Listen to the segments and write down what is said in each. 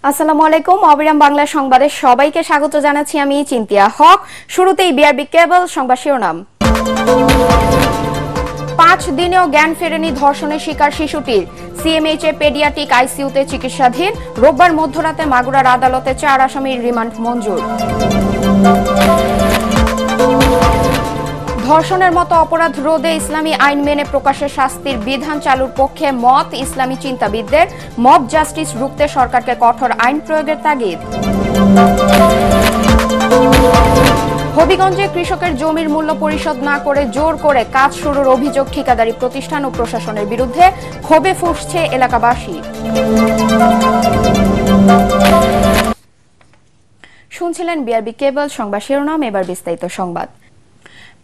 আসসালামু আলাইকুম। অবিরাম বাংলা সংবাদে সবাইকে স্বাগত জানাচ্ছি আমি চিন্তিয়া হক। শুরুতেই বিআরবি কেবল সংবাদ শিরোনাম। 5 দিনেও জ্ঞান ফেরেনি ধর্ষণের শিকার শিশুটির, সিএমএইচে পেডিয়াট্রিক আইসিইউতে চিকিৎসাধীন। রোববার মধ্যরাতে মাগুরার আদালতে 4 আসামির রিমান্ড মঞ্জুর। ধর্ষণের মতো অপরাধ রোধে ইসলামী আইন মেনে প্রকাশ্যে শাস্তির বিধান চালুর পক্ষে মত ইসলামী চিন্তাবিদদের। মব জাস্টিস রুখতে সরকারকে কঠোর আইন প্রয়োগের তাগিদ। হবিগঞ্জে কৃষকের জমির মূল্য পরিশোধ না করে জোর করে কাজ শুরুর অভিযোগ ঠিকাদারি প্রতিষ্ঠান ও প্রশাসনের বিরুদ্ধে। ক্ষোভে ফুঁসছে এলাকাবাসী। শুনছিলেন বিআরবি কেবল সংবাদ শিরোনাম, এবার বিস্তারিত সংবাদ।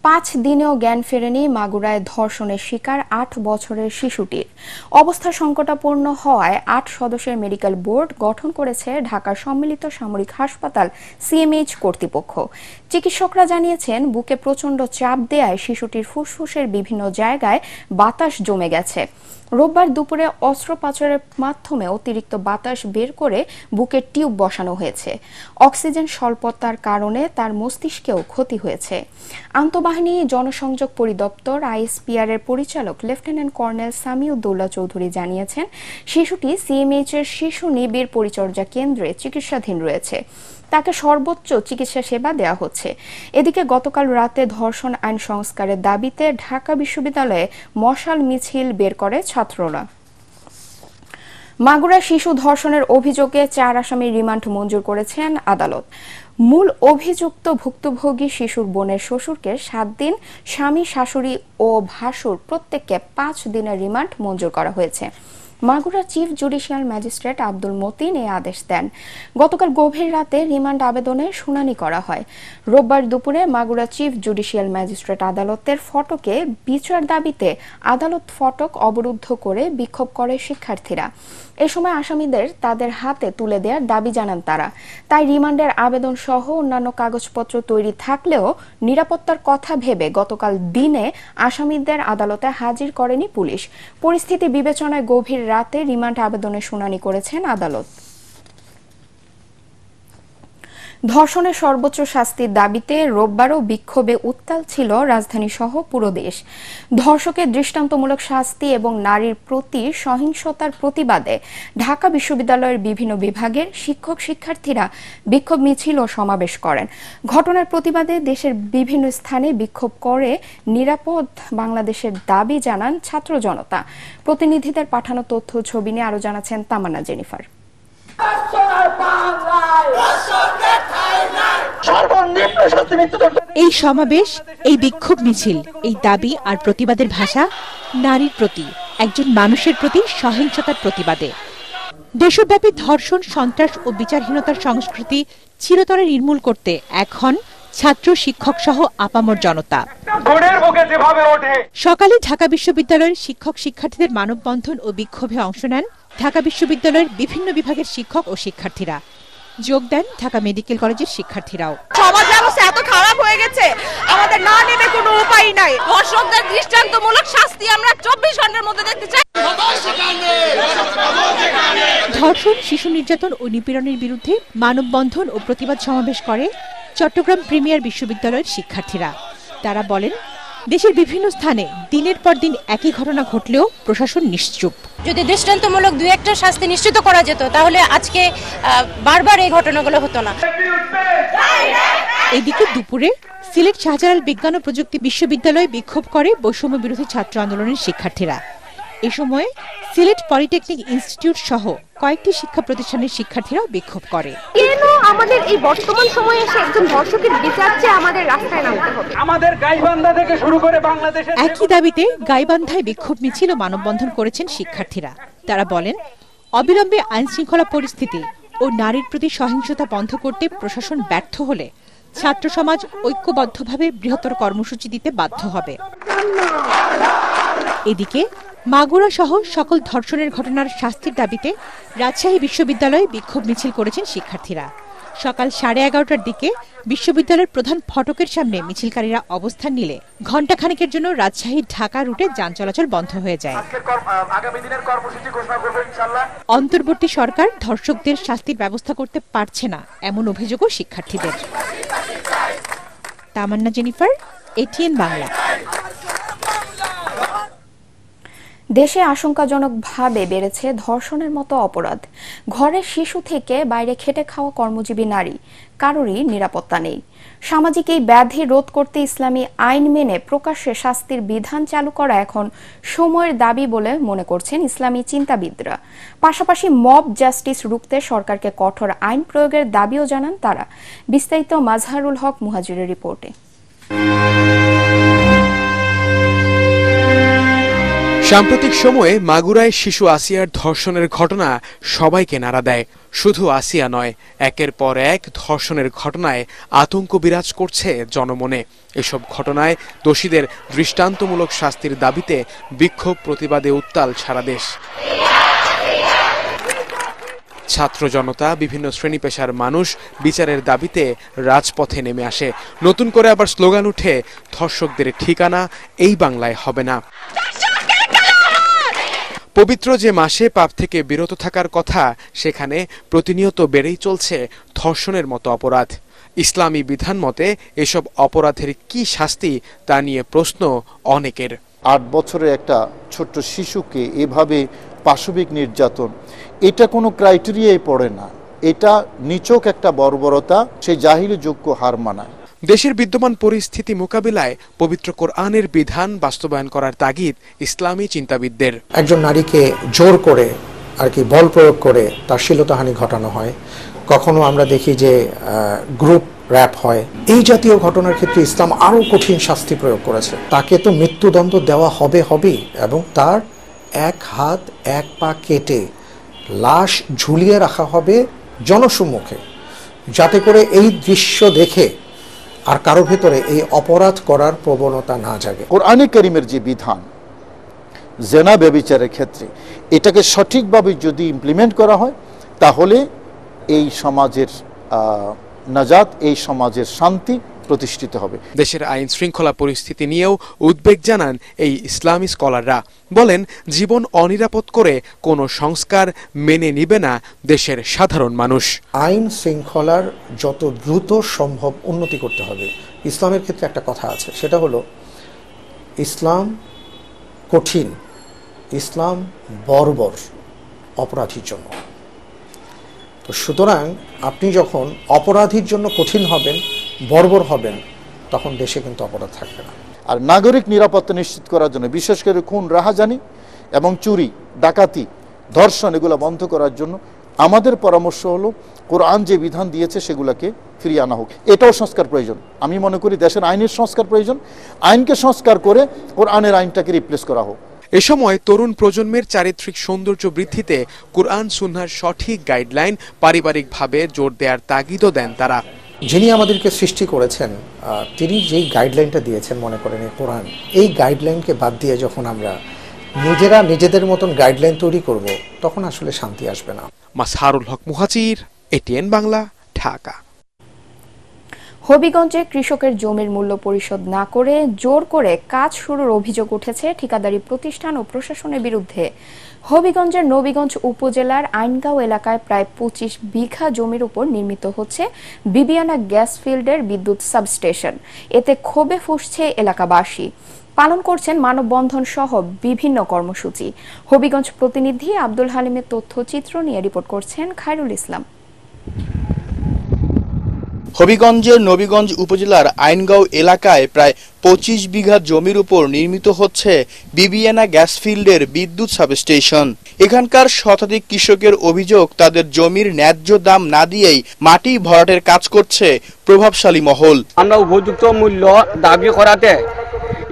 5 দিনেও জ্ঞান ফেরেনি মাগুরায় ধর্ষণের শিকার 8 বছরের শিশুটির। অবস্থা সংকটাপন্ন হওয়ায় 8 সদস্যের মেডিকেল বোর্ড গঠন করেছে ঢাকার সম্মিলিত সামরিক হাসপাতাল সিএমএইচ কর্তৃপক্ষ। চিকিৎসকরা জানিয়েছেন, বুকে প্রচণ্ড চাপ দেয়ায় শিশুটির ফুসফুসের বিভিন্ন জায়গায় বাতাস জমে গেছে। রোববার দুপুরে অস্ত্রোপচারের মাধ্যমে অতিরিক্ত বাতাস বের করে বুকের টিউব বসানো হয়েছে। অক্সিজেন স্বল্পতার কারণে তার মস্তিষ্কেও ক্ষতি হয়েছে। আন্তঃবাহিনী জনসংযোগ পরিদপ্তর আইএসপিআর এর পরিচালক লেফটেন্যান্ট কর্নেল সামিউদ্দৌলা চৌধুরী জানিয়েছেন, শিশুটি সিএমএইচ এর শিশু নিবিড় পরিচর্যা কেন্দ্রে চিকিৎসাধীন রয়েছে। তাকে সর্বোচ্চ চিকিৎসা সেবা দেওয়া হচ্ছে। এদিকে গতকাল রাতে ধর্ষণ আইন সংস্কারের দাবিতে ঢাকা বিশ্ববিদ্যালয়ে মশাল মিছিল বের করে ছাত্ররা। মাগুরা শিশু ধর্ষণের অভিযোগে 4 আসামির রিমান্ড মঞ্জুর করেছেন আদালত। মূল অভিযুক্ত ভুক্তভোগী শিশুর বোনের শ্বশুরকে 7 দিন, স্বামী, শাশুড়ি ও ভাসুর প্রত্যেককে 5 দিনের রিমান্ড মঞ্জুর করা হয়েছে। Magura chief judicial magistrate Abdul Matin এই আদেশ দেন। গতকাল গভীর রাতে রিমান্ড আবেদনের শুনানি করা হয়। রোববার দুপুরে মাগুরা চিফ জুডিশিয়াল ম্যাজিস্ট্রেট আদালতের ফটকে বিচার দাবিতে আদালত ফটক অবরুদ্ধ করে বিক্ষোভ করে শিক্ষার্থীরা। এ সময় আসামিদের তাদের হাতে তুলে দেওয়ার দাবি জানান তারা। তাই রিমান্ডের আবেদন সহ অন্যান্য কাগজপত্র তৈরি থাকলেও নিরাপত্তার কথা ভেবে গতকাল দিনে আসামিদের আদালতে হাজির করেনি পুলিশ। পরিস্থিতি বিবেচনায় গভীর রাতে রিমান্ড আবেদনের শুনানি করেছেন আদালত। ধর্ষণের সর্বোচ্চ শাস্তির দাবিতে রোববারও বিক্ষোভে উত্তাল ছিল রাজধানী সহ পুরো দেশ। ধর্ষকের দৃষ্টান্তমূলক শাস্তি এবং নারীর প্রতি সহিংসতার প্রতিবাদে ঢাকা বিশ্ববিদ্যালয়ের বিভিন্ন বিভাগের শিক্ষক শিক্ষার্থীরা বিক্ষোভ মিছিল ও সমাবেশ করেন। ঘটনার প্রতিবাদে দেশের বিভিন্ন স্থানে বিক্ষোভ করে নিরাপদ বাংলাদেশের দাবি জানান ছাত্র জনতা। প্রতিনিধিদের পাঠানো তথ্য ছবি নিয়ে আরো জানাচ্ছেন তামান্না জেনিফার। এই সমাবেশ, এই বিক্ষোভ মিছিল, এই দাবি আর প্রতিবাদের ভাষা নারীর প্রতি, একজন মানুষের প্রতি সহিংসতার প্রতিবাদে। দেশব্যাপী ধর্ষণ, সন্ত্রাস ও বিচারহীনতার সংস্কৃতি চিরতরে নির্মূল করতে এখন ছাত্র, শিক্ষক সহ আপামর জনতা। সকালে ঢাকা বিশ্ববিদ্যালয়ের শিক্ষক শিক্ষার্থীদের মানববন্ধন ও বিক্ষোভে অংশ নেন ঢাকা বিশ্ববিদ্যালয়ের বিভিন্ন বিভাগের শিক্ষক ও শিক্ষার্থীরা। যোগ দেন ঢাকা মেডিকেল কলেজের শিক্ষার্থীরাও। সমাজ ব্যবস্থা এত খারাপ হয়ে গেছে, আমাদের না নেবে কোনো উপায় নাই। ধর্ষকদের দৃষ্টান্তমূলক শাস্তি আমরা 24 ঘন্টার মধ্যে দেখতে চাই। ধর্ষণ, শিশু নির্যাতন ও নিপীড়নের বিরুদ্ধে মানববন্ধন ও প্রতিবাদ সমাবেশ করে চট্টগ্রাম প্রিমিয়ার বিশ্ববিদ্যালয়ের শিক্ষার্থীরা। তারা বলেন, দেশের বিভিন্ন স্থানে দিনের পর দিন একই ঘটনা ঘটলেও প্রশাসন নিশ্চুপ। যদি দৃষ্টান্তমূলক 2-1টা শাস্তি নিশ্চিত করা যেত, তাহলে আজকে বারবার এই ঘটনাগুলো হতো না। এদিকে দুপুরে সিলেট শাহজালাল বিজ্ঞান ও প্রযুক্তি বিশ্ববিদ্যালয়ে বিক্ষোভ করে বৈষম্য বিরোধী ছাত্র আন্দোলনের শিক্ষার্থীরা। এ সময় সিলেট পলিটেকনিক ইনস্টিটিউট সহ কয়েকটি শিক্ষা প্রতিষ্ঠানের শিক্ষার্থীরাও বিক্ষোভ করে। কেন আমাদের এই বর্তমান সময়ে এসে একজন ধর্ষকের বিচার চেয়ে আমাদের রাস্তায় নামতে হবে? আমাদের গাইবান্ধা থেকে শুরু করে বাংলাদেশে একই দাবিতে গাইবান্ধায় বিক্ষোভ মিছিল ও মানববন্ধন করেছেন শিক্ষার্থীরা। তারা বলেন, অবিলম্বে আইন শৃঙ্খলা পরিস্থিতি ও নারীর প্রতি সহিংসতা বন্ধ করতে প্রশাসন ব্যর্থ হলে ছাত্র সমাজ ঐক্যবদ্ধভাবে বৃহত্তর কর্মসূচি দিতে বাধ্য হবে। এদিকে মাগুরা সহ সকল ধর্ষণের ঘটনার শাস্তির দাবিতে রাজশাহী বিশ্ববিদ্যালয়ে বিক্ষোভ মিছিল করেছেন শিক্ষার্থীরা। সকাল 11:30টার দিকে বিশ্ববিদ্যালয়ের প্রধান ফটকের সামনে মিছিলকারীরা অবস্থান নিলে ঘণ্টাখানেকের জন্য রাজশাহী ঢাকা রুটে যান চলাচল বন্ধ হয়ে যায়। অন্তর্বর্তী সরকার ধর্ষকদের শাস্তির ব্যবস্থা করতে পারছে না এমন অভিযোগও শিক্ষার্থীদের। তামান্না জেনিফার, এটিএন বাংলা। দেশে আশঙ্কাজনকভাবে বেড়েছে ধর্ষণের মতো অপরাধ। ঘরের শিশু থেকে বাইরে খেটে খাওয়া কর্মজীবী নারী, কারোরই নিরাপত্তা নেই। সামাজিক এই ব্যাধি রোধ করতে ইসলামী আইন মেনে প্রকাশ্যে শাস্তির বিধান চালু করা এখন সময়ের দাবি বলে মনে করছেন ইসলামী চিন্তাবিদরা। পাশাপাশি মব জাস্টিস রুখতে সরকারকে কঠোর আইন প্রয়োগের দাবিও জানান তারা। বিস্তারিত মাজহারুল হক মুহাজিরের রিপোর্টে। সাম্প্রতিক সময়ে মাগুরায় শিশু আসিয়ার ধর্ষণের ঘটনা সবাইকে নাড়া দেয়। শুধু আসিয়া নয়, একের পর এক ধর্ষণের ঘটনায় আতঙ্ক বিরাজ করছে জনমনে। এসব ঘটনায় দোষীদের দৃষ্টান্তমূলক শাস্তির দাবিতে বিক্ষোভ প্রতিবাদে উত্তাল সারা দেশ। ছাত্র জনতা, বিভিন্ন শ্রেণী পেশার মানুষ বিচারের দাবিতে রাজপথে নেমে আসে। নতুন করে আবার স্লোগান উঠে, ধর্ষকদের ঠিকানা এই বাংলায় হবে না। পবিত্র যে মাসে পাপ থেকে বিরত থাকার কথা, সেখানে প্রতিনিয়ত বেড়েই চলছে ধর্ষণের মতো অপরাধ। ইসলামী বিধান মতে এসব অপরাধের কি শাস্তি তা নিয়ে প্রশ্ন অনেকের। 8 বছরের একটা ছোট্ট শিশুকে এভাবে পাশবিক নির্যাতন, এটা কোনো ক্রাইটেরিয়ায় পড়ে না। এটা নিছক একটা বর্বরতা, সেই জাহিলি যোগ্য হার মানায়। দেশের বিদ্যমান পরিস্থিতি মোকাবিলায় পবিত্র কোরআনের বিধান বাস্তবায়ন করার তাগিদ ইসলামী চিন্তাবিদদের। একজন নারীকে জোর করে বল প্রয়োগ করে তার শ্লীলতাহানি ঘটানো হয়, কখনো আমরা দেখি যে গ্রুপ র্যাপ হয়। এই জাতীয় ঘটনার ক্ষেত্রে ইসলাম আরো কঠিন শাস্তি প্রয়োগ করেছে। তাকে তো মৃত্যুদণ্ড দেওয়া হবেই, এবং তার 1 হাত 1 পা কেটে লাশ ঝুলিয়ে রাখা হবে জনসম্মুখে, যাতে করে এই দৃশ্য দেখে আর কারো ভেতরে এই অপরাধ করার প্রবণতা না জাগে। কোরআনে কারীমের যে বিধান জেনা ব্যভিচারের ক্ষেত্রে, এটাকে সঠিকভাবে যদি ইমপ্লিমেন্ট করা হয়, তাহলে এই সমাজের নাজাত, এই সমাজের শান্তি প্রতিষ্ঠিত হবে। দেশের আইন শৃঙ্খলা পরিস্থিতি নিয়েও উদ্বেগ জানান এই ইসলামী স্কলাররা। বলেন, জীবন অনিরাপদ করে কোনো সংস্কার মেনে নিবে না দেশের সাধারণ মানুষ। আইন শৃঙ্খলার যত দ্রুত সম্ভব উন্নতি করতে হবে। ইসলামের ক্ষেত্রে একটা কথা আছে, সেটা হলো ইসলাম কঠিন, ইসলাম বর্বর অপরাধীর জন্য। তো সুতরাং আপনি যখন অপরাধীর জন্য কঠিন হবেন, বর্বর হবেন, তখন দেশে কিন্তু অপরাধ থাকবে না। আর নাগরিক নিরাপত্তা নিশ্চিত করার জন্য, বিশেষ করে খুন, রাহাজানি এবং চুরি, ডাকাতি, ধর্ষণ এগুলো বন্ধ করার জন্য আমাদের পরামর্শ হলো কোরআন যে বিধান দিয়েছে সেগুলোকে ফিরিয়ে আনা হোক। এটাও সংস্কার প্রয়োজন। আমি মনে করি দেশের আইনের সংস্কার প্রয়োজন। আইনকে সংস্কার করে কোরআনের আইনটাকে রিপ্লেস করা হোক। এ সময় তরুণ প্রজন্মের চারিত্রিক সৌন্দর্য বৃদ্ধিতে কোরআন সুন্নাহর সঠিক গাইডলাইন পারিবারিকভাবে জোর দেওয়ার তাগিদও দেন তারা। যিনি আমাদেরকে সৃষ্টি করেছেন, তিনি যেই গাইডলাইনটা দিয়েছেন, মনে করেন এই কোরআন, এই গাইডলাইনকে বাদ দিয়ে যখন আমরা নিজেরা নিজেদের মতন গাইডলাইন তৈরি করব, তখন আসলে শান্তি আসবে না। মাজহারুল হক মুহাজির, এটিএন বাংলা, ঢাকা। হবিগঞ্জে কৃষকের জমির মূল্য পরিশোধ না করে জোর করে কাজ শুরুর অভিযোগ উঠেছে ঠিকাদারি প্রতিষ্ঠান ও প্রশাসনের বিরুদ্ধে। হবিগঞ্জের নবীগঞ্জ উপজেলার আইনগাঁও এলাকায় প্রায় 25 বিঘা জমির উপর নির্মিত হচ্ছে বিবিয়ানা গ্যাস ফিল্ডের বিদ্যুৎ সাবস্টেশন। এতে ক্ষোভে ফুঁসছে এলাকাবাসী, পালন করছেন মানববন্ধন সহ বিভিন্ন কর্মসূচি। হবিগঞ্জ প্রতিনিধি আব্দুল হালিমের তথ্যচিত্র নিয়ে রিপোর্ট করছেন খায়রুল ইসলাম। হবিগঞ্জের নবীগঞ্জ উপজেলার আইনগাঁও এলাকায় প্রায় 25 বিঘা জমির উপর নির্মিত হচ্ছে বিবিয়ানা গ্যাস ফিল্ডের বিদ্যুৎ সাবস্টেশন। এখানকার শতাধিক কৃষকের অভিযোগ, তাদের জমির ন্যায্য দাম না দিয়েই মাটি ভরাটের কাজ করছে প্রভাবশালী মহল। আমরা উপযুক্ত মূল্য দাবি করাতে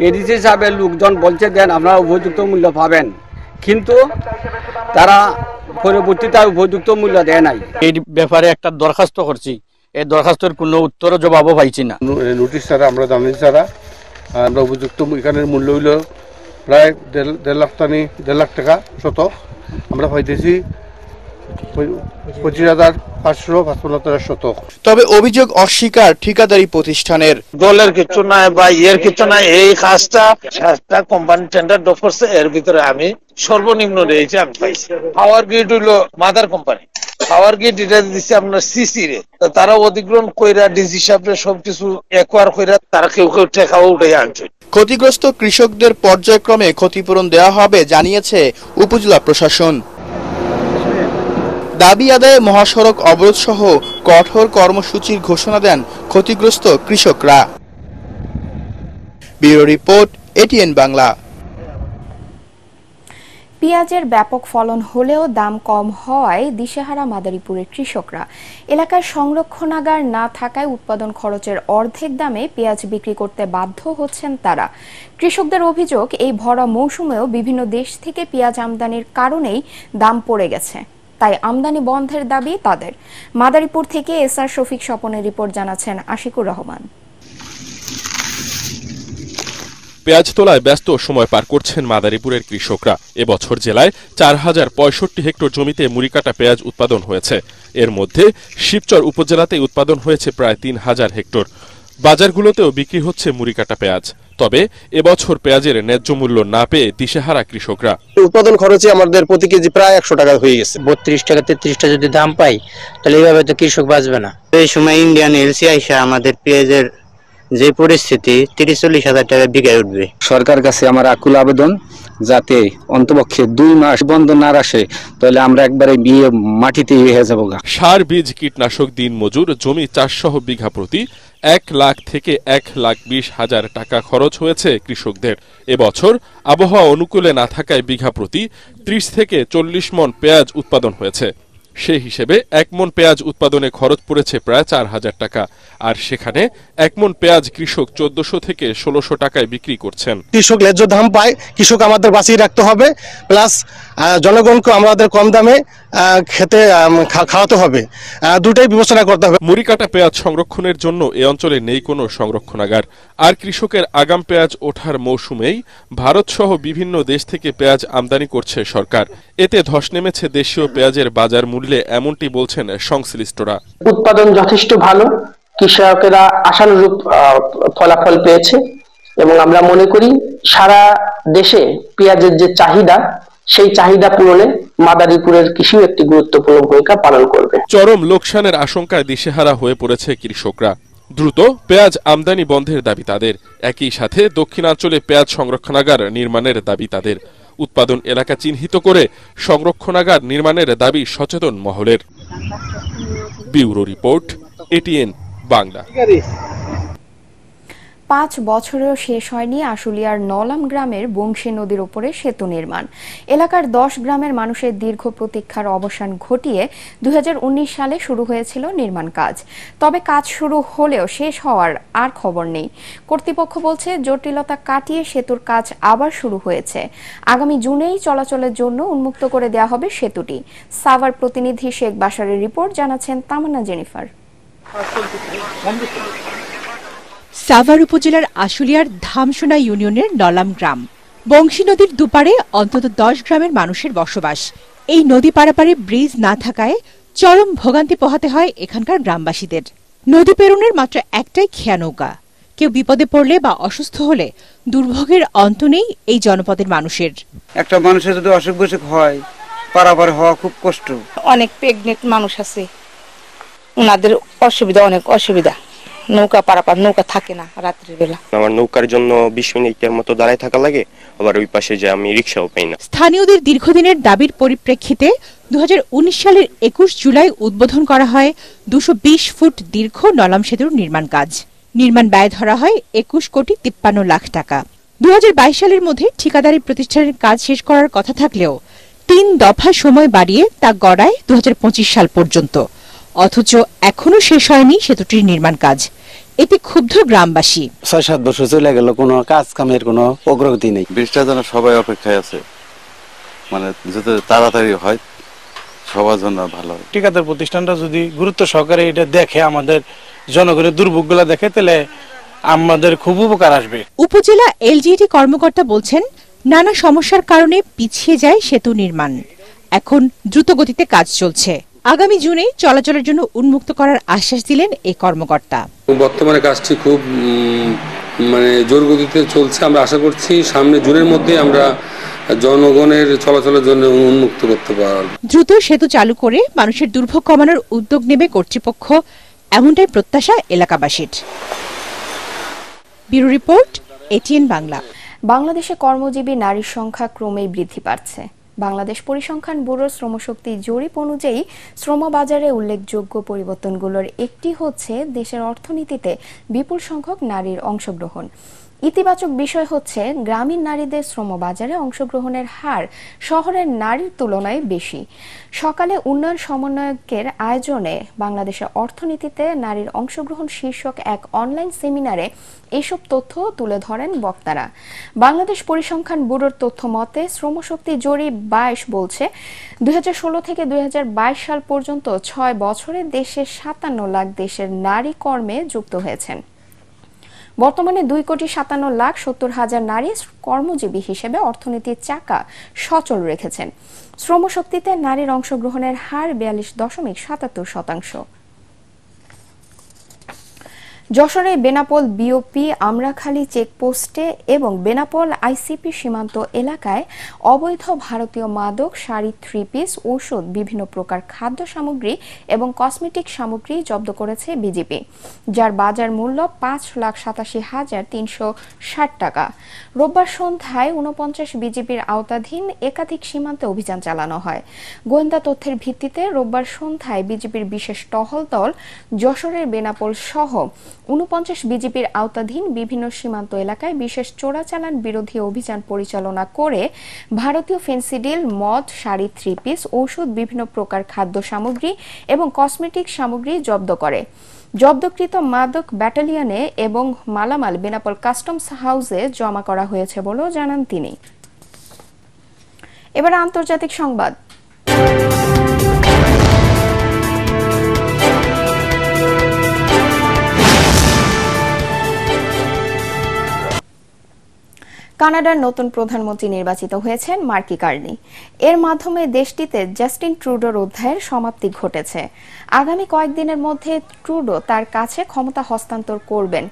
এডিসি হিসাবে লোকজন বলছে দেন আপনারা উপযুক্ত মূল্য পাবেন, কিন্তু তারা পরবর্তীতে উপযুক্ত মূল্য দেয় নাই। এই ব্যাপারে একটা দরখাস্ত করছি, এই দরখাস্তের কোনো উত্তর জবাবও পাইছি না। নোটিশ ছাড়া আমরা দামি ছাড়া আমরা উপযুক্ত এখানের মূল্য হইল প্রায় 1.5 লাখ টাকা শত, আমরা পাইতেছি 25,555 শতক। তবে অভিযোগ অস্বীকার ঠিকাদারি প্রতিষ্ঠানের। দলের কিছু নাই বা ইয়ের কিছু নাই, এই কাজটা কোম্পানি টেন্ডার ড্রপ করছে, এর ভিতরে আমি সর্বনিম্ন রেটে আমি পাইছি। পাওয়ার গ্রিড হইলো মাদার কোম্পানি, পাওয়ার গ্রিড এটা দিচ্ছে আপনার সিসি রে, তারা অধিগ্রহণ কইরা ডিসি সাহেবরা সবকিছু একোয়ার কইরা তারা কেউ কেউ টাকাও উঠে আনছে। ক্ষতিগ্রস্ত কৃষকদের পর্যায়ক্রমে ক্ষতিপূরণ দেওয়া হবে জানিয়েছে উপজেলা প্রশাসন। দাবি আদায়ে মহাসড়ক অবরোধ সহ কঠোর কর্মসূচির ঘোষণা দেন ক্ষতিগ্রস্ত কৃষকরা। Bureau report, ATN Bangla. পেঁয়াজের ব্যাপক ফলন হলেও দাম কম হওয়ায় দিশেহারা মাদারীপুরের কৃষকরা। এলাকায় সংরক্ষণাগার না থাকায় উৎপাদন খরচের অর্ধেক দামে পেঁয়াজ বিক্রি করতে বাধ্য হচ্ছেন তারা। কৃষকদের অভিযোগ, এই ভরা মৌসুমেও বিভিন্ন দেশ থেকে পেঁয়াজ আমদানির কারণেই দাম পড়ে গেছে, তাই আমদানি বন্ধের দাবি তাদের। মাদারীপুর থেকে এসআর শফিক স্বপনের রিপোর্ট জানাচ্ছেন আশিকুর রহমান। পেঁয়াজ তোলায় ব্যস্ত সময় পার করছেন মাদারীপুরের কৃষকরা। এবছর জেলায় 4065 হেক্টর জমিতে মুড়িকাটা পেঁয়াজ উৎপাদন হয়েছে। এর মধ্যে শিবচর উপজেলাতে উৎপাদন হয়েছে প্রায় 3000 হেক্টর। বাজারগুলোতেও বিক্রি হচ্ছে মুড়িকাটা পেঁয়াজ। তবে এবছর পেঁয়াজের ন্যায্য মূল্য না পেয়ে দিশেহারা কৃষকরা। উৎপাদন খরচে আমাদের প্রতি কেজি প্রায় 100 টাকা হয়ে গেছে। 32 টাকা 33 টাকা যদি দাম পাই তাহলে এইভাবে তো কৃষক বাঁচবে না। এই সময় ইন্ডিয়ান এলসি আইসা আমাদের পেঁয়াজের যে পরিস্থিতি 30-40 হাজার টাকা বিঘায় উঠবে। সরকার কাছে আমার আকুল আবেদন, যাতে অন্তপক্ষে 2 মাস বন্ধ না রাখে, তাহলে আমরা একবারে বিয়ে মাটিতে হয়ে যাবো। সার, বীজ, কীটনাশক, দিন মজুর, জমি চাষসহ বিঘা প্রতি 1 লাখ থেকে 1,20,000 টাকা খরচ হয়েছে কৃষকদের। এবছর আবহাওয়া অনুকূলে না থাকায় বিঘা প্রতি 30 থেকে 40 মন পেঁয়াজ উৎপাদন হয়েছে। সেই হিসেবে 1 মন পেঁয়াজ উৎপাদনে খরচ পড়েছে প্রায় 4000 টাকা। আর সেখানে 1 মন পেঁয়াজ কৃষক 1400 থেকে 1600 টাকায় বিক্রি করছেন। কৃষক ন্যায্য দাম পায়, কৃষক আমাদের বাঁচিয়ে রাখতে হবে, প্লাস জনগণকে আমাদের কম দামে খেতে খাওয়াতে হবে, দুটাই বিবেচনা করতে হবে। মুড়িকাটা পেঁয়াজ সংরক্ষণের জন্য এ অঞ্চলে নেই কোনো সংরক্ষণাগার। আর কৃষকের আগাম পেঁয়াজ ওঠার মৌসুমেই ভারত সহ বিভিন্ন দেশ থেকে পেঁয়াজ আমদানি করছে সরকার। এতে ধস নেমেছে দেশীয় পেঁয়াজের বাজার মূল্যে, এমনটি বলছেন সংশ্লিষ্টরা। উৎপাদন যথেষ্ট ভালো, কৃষকেরা আশানুরূপ ফলাফল পেয়েছে এবং আমরা মনে করি সারা দেশে পেঁয়াজের যে চাহিদা, সেই চাহিদা পূরণে মাদারীপুরের কৃষি একটি গুরুত্বপূর্ণ ভূমিকা পালন করবে। চরম লোকসানের আশঙ্কায় দিশেহারা হয়ে পড়েছে কৃষকরা। দ্রুত পেঁয়াজ আমদানি বন্ধের দাবি তাদের। একই সাথে দক্ষিণাঞ্চলে পেঁয়াজ সংরক্ষণাগার নির্মাণের দাবি তাদের। উৎপাদন এলাকা চিহ্নিত করে সংরক্ষণাগার নির্মাণের দাবি সচেতন মহলের। Bureau report, ATN Bangla. 5 বছরেও শেষ হয়নি আশুলিয়ার নলাম গ্রামের বংশী নদীর উপরে সেতু নির্মাণ। এলাকার 10 গ্রামের মানুষের দীর্ঘ প্রতীক্ষার অবসান ঘটিয়ে 2019 সালে শুরু হয়েছিল নির্মাণ কাজ। তবে কাজ শুরু হলেও শেষ হওয়ার আর খবর নেই। কর্তৃপক্ষ বলছে জটিলতা কাটিয়ে সেতুর কাজ আবার শুরু হয়েছে। আগামী জুনেই চলাচলের জন্য উন্মুক্ত করে দেওয়া হবে সেতুটি। সাভার প্রতিনিধি শেখ বাশারের রিপোর্ট জানাচ্ছেন তামান্না জেনিফার। সাভার উপজেলার আশুলিয়ার ধামসোনা ইউনিয়নের নলাম গ্রাম। বংশী নদীর দুপারে অন্তত 10 গ্রামের মানুষের বসবাস। এই নদী পারাপারে ব্রিজ না থাকায় চরম ভোগান্তি পোহাতে হয় এখানকার গ্রামবাসীদের। নদী পেরোনের মাত্র একটাই খেয়া নৌকা। কেউ বিপদে পড়লে বা অসুস্থ হলে দুর্ভোগের অন্ত নেই এই জনপদের মানুষের। একটা মানুষের যদি অসুখ বিসুখ হয়, পারাপার হওয়া খুব কষ্ট। অনেক প্রেগনেন্ট মানুষ আছে, ওনাদের অসুবিধা, অনেক অসুবিধা। নৌকা পারাপার, নৌকা থাকে না রাত্রির বেলা। আমার নৌকার জন্য 20 মিনিটের মতো দাঁড়ায় থাকা লাগে, আবার ওই পাশে যে আমি রিক্সাও পাই না। স্থানীয়দের দীর্ঘদিনের দাবির পরিপ্রেক্ষিতে 2019 সালের 21 জুলাই উদ্বোধন করা হয় 220 ফুট দীর্ঘ নলাম সেতুর নির্মাণ কাজ। নির্মাণ ব্যয় ধরা হয় 21,53,00,000 টাকা। 2022 সালের মধ্যে ঠিকাদারি প্রতিষ্ঠানের কাজ শেষ করার কথা থাকলেও 3 দফা সময় বাড়িয়ে তা গড়ায় 2025 সাল পর্যন্ত। অথচ এখনো শেষ হয়নি সেতুটির নির্মাণ কাজ। এতে ক্ষুব্ধ গ্রামবাসী। 6-7 বছর চলে গেল, কোনো কাজ কামের কোনো অগ্রগতি নেই। বৃষ্টির জন্য সবাই অপেক্ষায় আছে, মানে যাতে তাড়াতাড়ি হয় সবার জন্য ভালো হয়। ঠিকাদার প্রতিষ্ঠানটা যদি গুরুত্ব সহকারে এটা দেখে, আমাদের জনগণের দুর্ভোগগুলো দেখে, তাহলে আমাদের খুব উপকার আসবে। উপজেলা এলজিইডি কর্মকর্তা বলছেন, নানা সমস্যার কারণে পিছিয়ে যায় সেতু নির্মাণ। এখন দ্রুত গতিতে কাজ চলছে। আগামী জুনে চলাচলের জন্য উন্মুক্ত করার আশ্বাস দিলেন এই কর্মকর্তা। বর্তমানে কাজটি খুব জোর গতিতে চলছে। আমরা আশা করছি সামনে জুনের মধ্যে আমরা জনগণের চলাচলের জন্য উন্মুক্ত করতে পারব। দ্রুত সেতু চালু করে মানুষের দুর্ভোগ কমানোর উদ্যোগ নেবে কর্তৃপক্ষ, এমনটাই প্রত্যাশা এলাকাবাসীর। Bureau report, ATN Bangla. বাংলাদেশে কর্মজীবী নারীর সংখ্যা ক্রমেই বৃদ্ধি পাচ্ছে। বাংলাদেশ পরিসংখ্যান ব্যুরোর শ্রমশক্তি জরিপ অনুযায়ী শ্রমবাজারে উল্লেখযোগ্য পরিবর্তনগুলোর একটি হচ্ছে দেশের অর্থনীতিতে বিপুল সংখ্যক নারীর অংশগ্রহণ। ইতিবাচক বিষয় হচ্ছে গ্রামীণ নারীদের শ্রমবাজারে অংশগ্রহণের হার শহরের নারীর তুলনায় বেশি। সকালে উন্নয়ন সমন্বয়কের আয়োজনে বাংলাদেশের অর্থনীতিতে নারীর অংশগ্রহণ শীর্ষক এক অনলাইন সেমিনারে এসব তথ্য তুলে ধরেন বক্তারা। বাংলাদেশ পরিসংখ্যান ব্যুরোর তথ্য মতে শ্রমশক্তি জরিপ 22 বলছে 2016 থেকে 2022 সাল পর্যন্ত 6 বছরে দেশের 57 লাখ দেশের নারী কর্মে যুক্ত হয়েছেন। বর্তমানে 2,57,70,000 নারী কর্মজীবী হিসেবে অর্থনীতির চাকা সচল রেখেছেন। শ্রমশক্তিতে নারীর অংশগ্রহণের হার 42.77%। যশোরে বেনাপোল বিওপি আমরাখালী চেকপোস্টে এবং বেনাপোল আইসিপি সীমান্ত এলাকায় অবৈধ ভারতীয় মাদক, শাড়ি, 3 পিস, ঔষধ, বিভিন্ন প্রকার খাদ্য সামগ্রী এবং কসমেটিক সামগ্রী জব্দ করেছে বিজিবি, যার বাজার মূল্য 5,87,360 টাকা। রোববার সন্ধ্যায় 49 বিজিবির আওতাধীন একাধিক সীমান্তে অভিযান চালানো হয়। গোয়েন্দা তথ্যের ভিত্তিতে রোববার সন্ধ্যায় বিজিবির বিশেষ টহল দল যশোরের বেনাপোল সহ 49 বিজিবির আওতাধীন বিভিন্ন সীমান্ত এলাকায় বিশেষ চোরাচালান বিরোধী অভিযান পরিচালনা করে ভারতীয় ফেন্সিডিল, মদ, শাড়ি, 3 পিস, ঔষধ, বিভিন্ন প্রকার খাদ্য সামগ্রী এবং কসমেটিক সামগ্রী জব্দ করে। জব্দকৃত মাদক ব্যাটালিয়নে এবং মালামাল বেনাপোল কাস্টমস হাউসে জমা করা হয়েছে বলেও জানান তিনি। এবার আন্তর্জাতিক সংবাদ। কানাডার নতুন প্রধানমন্ত্রী নির্বাচিত হয়েছেন মার্কি কার্নি। এর মাধ্যমে দেশটিতে জাস্টিন ট্রুডোর অধ্যায়ের সমাপ্তি ঘটেছে। আগামী কয়েকদিনের মধ্যে ট্রুডো তার কাছে ক্ষমতা হস্তান্তর করবেন।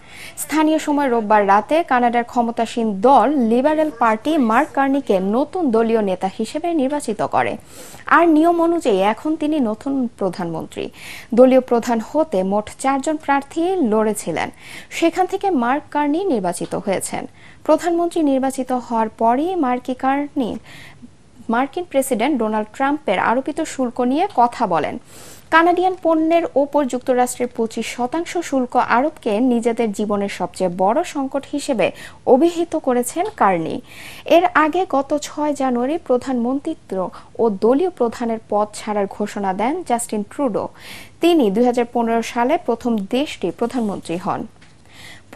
স্থানীয় সময় রোববার রাতে কানাডার ক্ষমতাসীন দল লিবারেল পার্টি মার্ক কার্নিকে নতুন দলীয় নেতা হিসেবে নির্বাচিত করে। আর নিয়ম অনুযায়ী এখন তিনি নতুন প্রধানমন্ত্রী। দলীয় প্রধান হতে মোট 4 জন প্রার্থী লড়েছিলেন, সেখান থেকে মার্ক কার্নি নির্বাচিত হয়েছেন। প্রধানমন্ত্রী নির্বাচিত হওয়ার পরই মার্কি কার্নি মার্কিন প্রেসিডেন্ট ডোনাল্ড ট্রাম্পের আরোপিত শুল্ক নিয়ে কথা বলেন। কানাডিয়ান পণ্যের ওপর যুক্তরাষ্ট্রের 25% শুল্ক আরোপকে নিজেদের জীবনের সবচেয়ে বড় সংকট হিসেবে অভিহিত করেছেন কার্নি। এর আগে গত 6 জানুয়ারি প্রধানমন্ত্রিত্ব ও দলীয় প্রধানের পদ ছাড়ার ঘোষণা দেন জাস্টিন ট্রুডো। তিনি 2015 সালে প্রথম দেশটির প্রধানমন্ত্রী হন।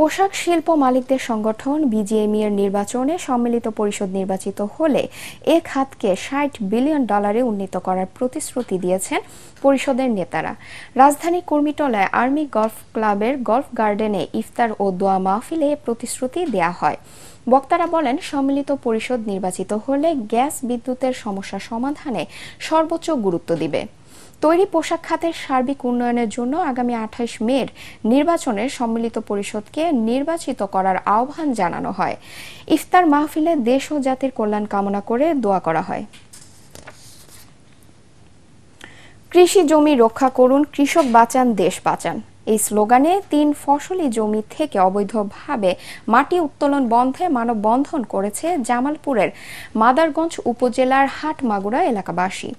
পোশাক শিল্প মালিকদের সংগঠন বিজিএমই এর নির্বাচনে সম্মিলিত পরিষদ নির্বাচিত হলে এ খাতকে $60 বিলিয়ন উন্নীত করার প্রতিশ্রুতি দিয়েছেন পরিষদের নেতারা। রাজধানী কুর্মিটোলায় আর্মি গলফ ক্লাবের গলফ গার্ডেনে ইফতার ও দোয়া মাহফিলে এ প্রতিশ্রুতি দেয়া হয়। বক্তারা বলেন, সম্মিলিত পরিষদ নির্বাচিত হলে গ্যাস বিদ্যুতের সমস্যা সমাধানে সর্বোচ্চ গুরুত্ব দিবে। তৈরি পোশাক খাতের সার্বিক উন্নয়নের জন্য আগামী 28 মের নির্বাচনে সম্মিলিত পরিষদকে নির্বাচিত করার আহ্বান জানানো হয়। ইফতার মাহফিলে দেশ ও জাতির কল্যাণ কামনা করে দোয়া করা হয়। কৃষি জমি রক্ষা করুন, কৃষক বাঁচান, দেশ বাঁচান। এই স্লোগানে 3 ফসলি জমি থেকে অবৈধভাবে মাটি উত্তোলন বন্ধে মানববন্ধন করেছে জামালপুরের মাদারগঞ্জ উপজেলার হাটমাগুড়া এলাকাবাসী।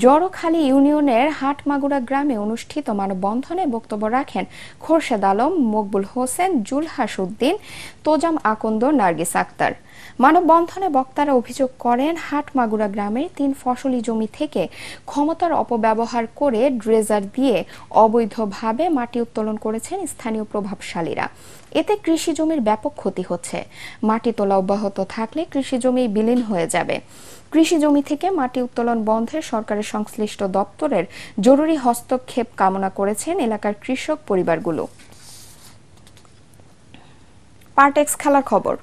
জড়খালী ইউনিয়নের হাটমাগুড়া গ্রামে অনুষ্ঠিত মানববন্ধনে বক্তব্য রাখেন খোরশেদ আলম, মকবুল হোসেন, জুলহাস উদ্দিন, তোজাম আকন্দ, নার্গিস আক্তার। মানববন্ধনে বক্তারা অভিযোগ করেন, হাটমাগুড়া গ্রামের 3 ফসলি জমি থেকে ক্ষমতার অপব্যবহার করে ড্রেজার দিয়ে অবৈধভাবে মাটি উত্তোলন করেছেন স্থানীয় প্রভাবশালীরা। এতে কৃষি জমির ব্যাপক ক্ষতি হচ্ছে। মাটি তোলা অব্যাহত থাকলে কৃষি জমি বিলীন হয়ে যাবে। কৃষি জমি থেকে মাটি উত্তোলন বন্ধে সরকারের সংশ্লিষ্ট দপ্তরের জরুরি হস্তক্ষেপ কামনা করেছেন এলাকার কৃষক পরিবারগুলো। পার্টেক্স খেলার খবর।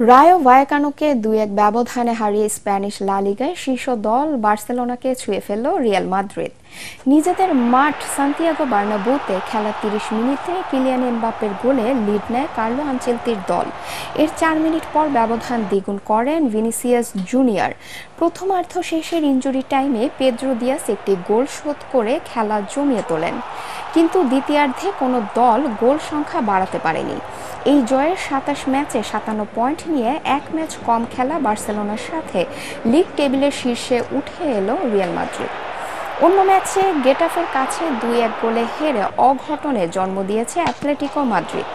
রায়ো ভায়াকানোকে 2-1 ব্যবধানে হারিয়ে স্প্যানিশ লা লিগায় শীর্ষ দল বার্সেলোনাকে ছুঁয়ে ফেলল রিয়াল মাদ্রিদ। নিজেদের মাঠ সান্তিয়াগো বার্নাব্যুতে খেলা 30 মিনিটে কিলিয়ান এমবাপ্পের গোলে লিড নেয় কার্লো আনচেলত্তির দল। এর 4 মিনিট পর ব্যবধান দ্বিগুণ করেন ভিনিসিয়াস জুনিয়র। প্রথমার্ধ শেষের ইনজুরি টাইমে পেদ্রো দিয়াস একটি গোল শোধ করে খেলা জমিয়ে তোলেন, কিন্তু দ্বিতীয়ার্ধে কোনো দল গোল সংখ্যা বাড়াতে পারেনি। এই জয়ের 27 ম্যাচে 57 পয়েন্ট নিয়ে এক ম্যাচ কম খেলা বার্সেলোনার সাথে লিগ টেবিলের শীর্ষে উঠে এলো রিয়াল মাদ্রিদ। অন্য ম্যাচে গেটাফের কাছে 2-1 গোলে হেরে অঘটনে জন্ম দিয়েছে অ্যাটলেটিকো মাদ্রিদ।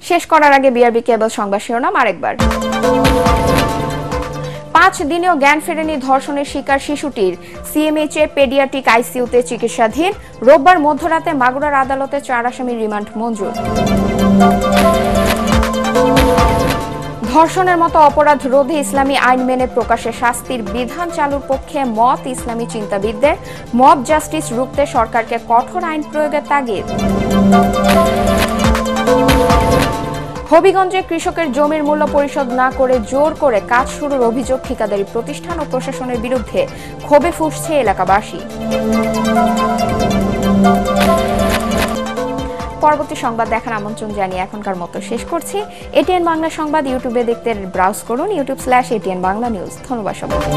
শেষ করার আগে বিআরবি কেবল সংবাদ শিরোনাম আরেকবার। 5 দিনেও জ্ঞান ফেরেনি ধর্ষণের শিকার শিশুটির, সিএমএইচে পেডিয়াট্রিক আইসিইউতে চিকিৎসাধীন। রোববার মধ্যরাতে মাগুরার আদালতে 4 আসামির রিমান্ড মঞ্জুর। ধর্ষণের মতো অপরাধ রোধে ইসলামী আইন মেনে প্রকাশ্যে শাস্তির বিধান চালুর পক্ষে মত ইসলামী চিন্তাবিদদের। মব জাস্টিস রুখতে সরকারকে কঠোর আইন প্রয়োগের তাগিদ। হবিগঞ্জে কৃষকের জমির মূল্য পরিশোধ না করে জোর করে কাজ শুরুর অভিযোগ ঠিকাদারি প্রতিষ্ঠান ও প্রশাসনের বিরুদ্ধে, ক্ষোভে ফুঁসছে এলাকাবাসী। পরবর্তী সংবাদ দেখার আমন্ত্রণ জানিয়ে এখনকার মতো শেষ করছি। এটিএন বাংলা সংবাদ ইউটিউবে দেখতে ব্রাউজ করুন, youtube/ATN বাংলা নিউজ। ধন্যবাদ সবাইকে।